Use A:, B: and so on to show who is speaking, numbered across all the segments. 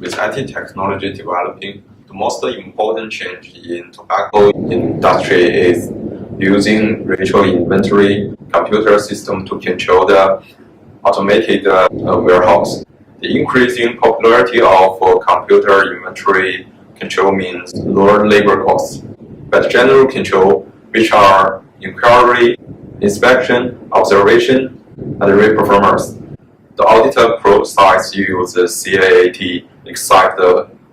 A: With IT technology developing, the most important change in tobacco industry is using virtual inventory computer system to control the automated warehouse. The increasing popularity of computer inventory control means lower labor costs, but general control, which are inquiry, inspection, observation, and reperformance. The auditor process uses CAAT, except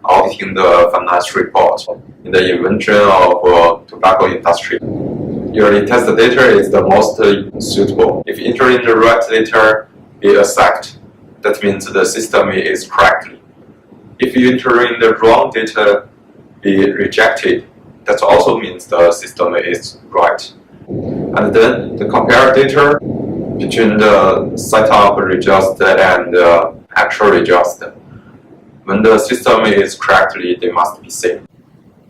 A: auditing the financial report in the inventory of tobacco industry. Yearly test data is the most suitable. If entering the right data be accepted, that means the system is correctly. If entering the wrong data be rejected, that also means the system is right. And then the compare data between the setup result and actual result. When the system is correctly, they must be same.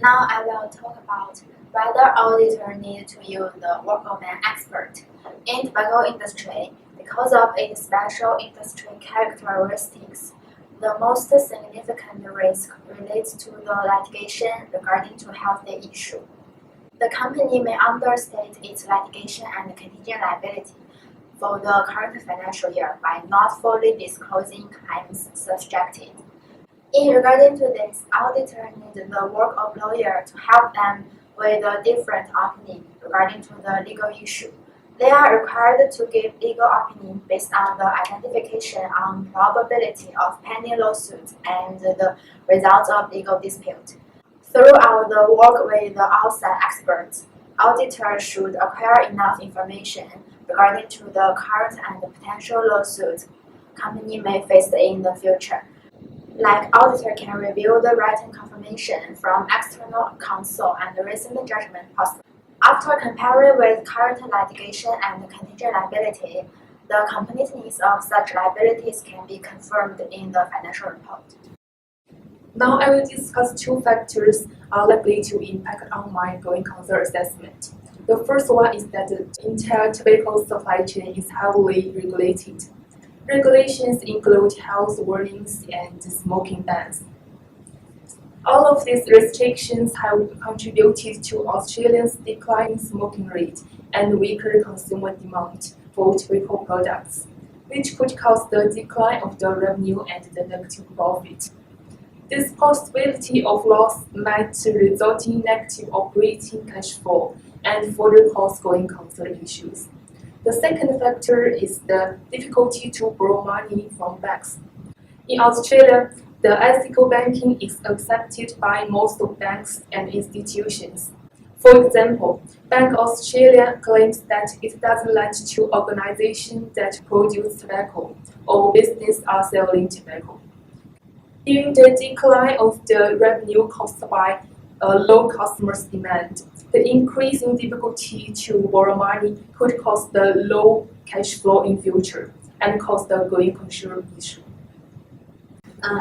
B: Now I will talk about whether auditor need to use the work of an expert. In tobacco industry, because of its special industry characteristics, the most significant risk relates to the litigation regarding to health issue. The company may understate its litigation and contingent liability for the current financial year by not fully disclosing claims subjected. In regarding to this, auditor need the work of lawyer to help them with a different opinion regarding to the legal issue. They are required to give legal opinion based on the identification on probability of pending lawsuits and the results of legal dispute. Throughout the work with the outside experts, auditors should acquire enough information regarding to the current and potential lawsuits company may face in the future. Like auditor can review the written confirmation from external counsel and the recent judgment possible. After comparing with current litigation and contingent liability, the completeness of such liabilities can be confirmed in the financial report.
C: Now I will discuss two factors are likely to impact on my going concern assessment. The first one is that the entire tobacco supply chain is heavily regulated. Regulations include health warnings and smoking bans. All of these restrictions have contributed to Australia's declining smoking rate and weaker consumer demand for tobacco products, which could cause the decline of the revenue and the negative profit. This possibility of loss might result in negative operating cash flow and further cause going concern issues. The second factor is the difficulty to borrow money from banks. In Australia, the ethical banking is accepted by most banks and institutions. For example, Bank Australia claims that it doesn't lend to organizations that produce tobacco or businesses are selling tobacco. Given the decline of the revenue caused by low customers' demand, the increasing difficulty to borrow money could cause the low cash flow in future and cause the going concern issue.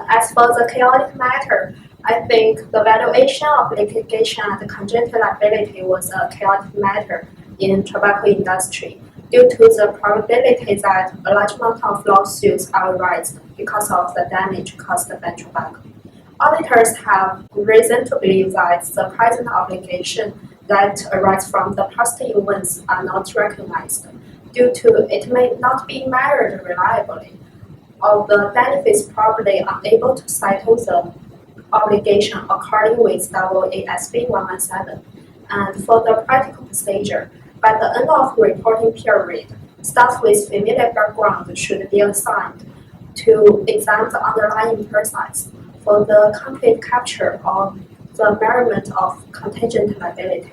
B: As for the chaotic matter, I think the valuation of litigation and contingent liability was a chaotic matter in tobacco industry due to the probability that a large amount of lawsuits arise because of the damage caused by tobacco. Auditors have reason to believe that the present obligation that arise from the past events are not recognized due to it may not be measured reliably, or the benefits probably unable to settle the obligation according with AASB 117. And for the practical procedure, by the end of reporting period, staff with familiar background should be assigned to examine the underlying process for the complete capture of the measurement of contingent liability.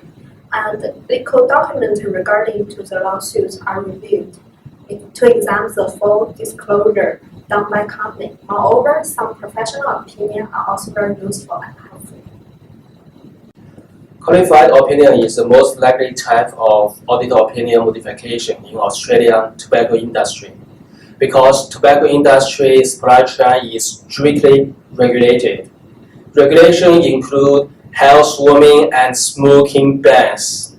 B: And legal documents regarding to the lawsuits are reviewed to examine the full disclosure done by company. Moreover, some professional opinions are also very useful and helpful.
D: Qualified opinion is the most likely type of auditor opinion modification in Australian tobacco industry, because tobacco industry supply chain is strictly regulated. Regulations include health warning and smoking bans.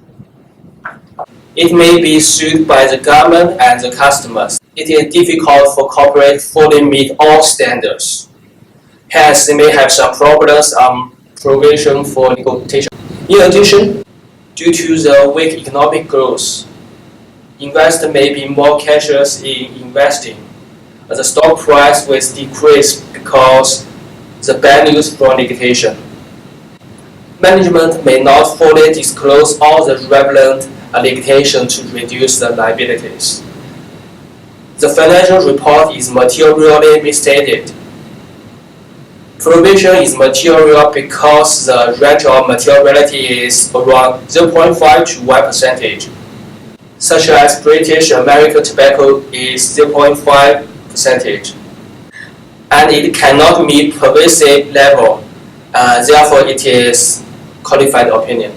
D: It may be sued by the government and the customers. It is difficult for corporates to fully meet all standards. Hence, they may have some problems on provision for negotiation. In addition, due to the weak economic growth, investors may be more cautious in investing. The stock price will decrease because the bad news from litigation. Management may not fully disclose all the relevant litigation to reduce the liabilities. The financial report is materially misstated. Provision is material because the range of materiality is around 0.5 to 1%, such as British American tobacco is 0.5%, and it cannot meet pervasive level, therefore it is qualified opinion.